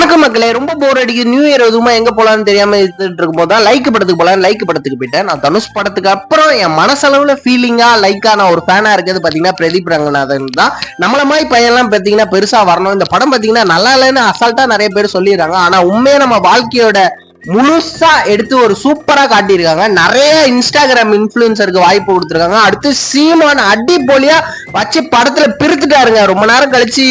வணக்கம் மக்களே, ரொம்ப போர் அடிக்குது. நியூ இயர் எதுவுமா எங்க போலான்னு தெரியாம இருந்துட்டு இருக்கும் போது லைக் படத்துக்கு போலாம். லைக் படத்துக்கு போயிட்டேன். நான் தனுஷ் படத்துக்கு அப்புறம் என் மனசளவுல ஃபீலிங்கா லைக்கா நான் ஒரு ஃபேனா இருக்கிறது பாத்தீங்கன்னா பிரதீப் ரங்கநாதன் தான். நம்மள மாதிரி பையன்லாம் பாத்தீங்கன்னா பெருசா வரணும். இந்த படம் பாத்தீங்கன்னா நல்லா இல்லைன்னு அசால்ட்டா நிறைய பேர் சொல்லிடுறாங்க. ஆனா உண்மையா நம்ம வாழ்க்கையோட முழுசா எடுத்து ஒரு சூப்பரா காட்டியிருக்காங்க. நிறைய இன்ஸ்டாகிராம் இன்ஃபுளுசருக்கு வாய்ப்பு கொடுத்துருக்காங்க. அடுத்து சீமான் அடிப்பொலியா வச்சு படத்துல பிரித்துட்டாருங்க. ரொம்ப நேரம் கழிச்சு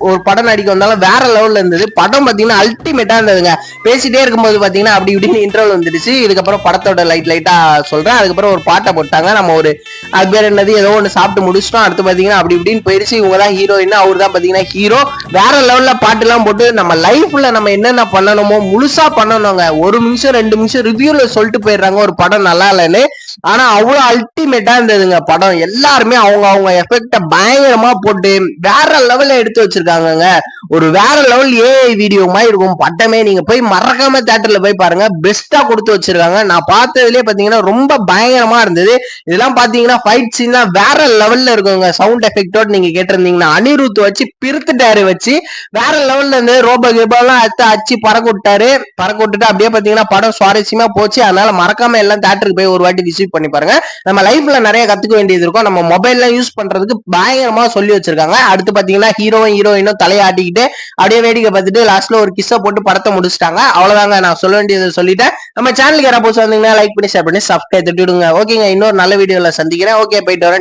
ஒரு படம் நடிக்க வந்தாலும் வேற லெவல்ல இருந்தது. படம் பாத்தீங்கன்னா அல்டிமேட்டா இருந்ததுங்க. பேசிட்டே இருக்கும்போது பாத்தீங்கன்னா அப்படி இப்படின்னு இன்டர்வல் வந்துடுச்சு. இதுக்கப்புறம் படத்தோட லைட்டா சொல்றேன். அதுக்கப்புறம் ஒரு பாட்டை போட்டாங்க. நம்ம ஒரு அது பேர் என்னது ஏதோ ஒன்று சாப்பிட்டு முடிச்சிட்டோம். அடுத்து பாத்தீங்கன்னா அப்படி இப்படின்னு போயிடுச்சு. இவங்க தான் ஹீரோயின், அவரு தான் பாத்தீங்கன்னா ஹீரோ. வேற லெவல்ல பாட்டு எல்லாம் போட்டு நம்ம லைஃப்ல நம்ம என்னென்ன பண்ணணுமோ முழுசா பண்ணணுங்க. ஒரு நிமிஷம் 2 நிமிஷம் ரிவ்யூல சொல்லிட்டு போயிடுறாங்க ஒரு படம் நல்லா இல்லைன்னு. ஆனா அவ்வளவு அல்டிமேட்டா இருந்ததுங்க படம். எல்லாருமே அவங்க எஃபெக்ட பயங்கரமா போட்டு வேற லெவல்ல எடுத்து வச்சிருக்காங்க. ஒரு வேற லெவல் ஏஐ வீடியோ மாதிரி இருக்கும் படமே. நீங்க போய் மறக்காம தியேட்டர்ல போய் பாருங்க. பெஸ்டா கொடுத்து வச்சிருக்காங்க. நான் பார்த்ததுலயே பாத்தீங்கன்னா ரொம்ப பயங்கரமா இருந்தது. இதெல்லாம் பாத்தீங்கன்னா ஃபைட் சீன்லாம் வேற லெவல்ல இருக்குங்க. சவுண்ட் எஃபெக்டோட நீங்க கேட்டிருந்தீங்கன்னா அனிருத் வச்சு பிரித்துட்டாரு. வச்சு வேற லெவல்ல இருந்து ரோபோ கேபெல்லாம் அச்சு பறக்க விட்டுட்டு அப்படியே பாத்தீங்கன்னா படம் சுவாரஸ்யமா போச்சு. அதனால மறக்காம எல்லாம் தியேட்டருக்கு போய் ஒரு வாட்டி விசிட் பண்ணி பாருங்க. நம்ம லைஃப்ல நிறைய கத்துக்க வேண்டியது இருக்கும். நம்ம மொபைல்ல யூஸ் பண்றதுக்கு பயங்கரமா சொல்லி வச்சிருக்காங்க. அடுத்து பாத்தீங்கன்னா ஹீரோயினும் தலையாட்டிக்கிட்டு அப்படியே வேடிக்கை பார்த்துட்டு லாஸ்ட்ல ஒரு கிஸ்ஸ போட்டு படத்தை முடிச்சிட்டாங்க. அவ்வளவுதாங்க நான் சொல்ல வேண்டியதை சொல்லிட்டேன். நம்ம சேனலுக்கு யாராவது வந்தீங்கன்னா லைக் பண்ணி ஷேர் பண்ணி சப்ஸ்கிரைப் தட்டி விடுங்க. ஓகேங்க, இன்னொரு நல்ல வீடியோல சந்திக்கிறேன். ஓகே, போயிட்டு வரேன்.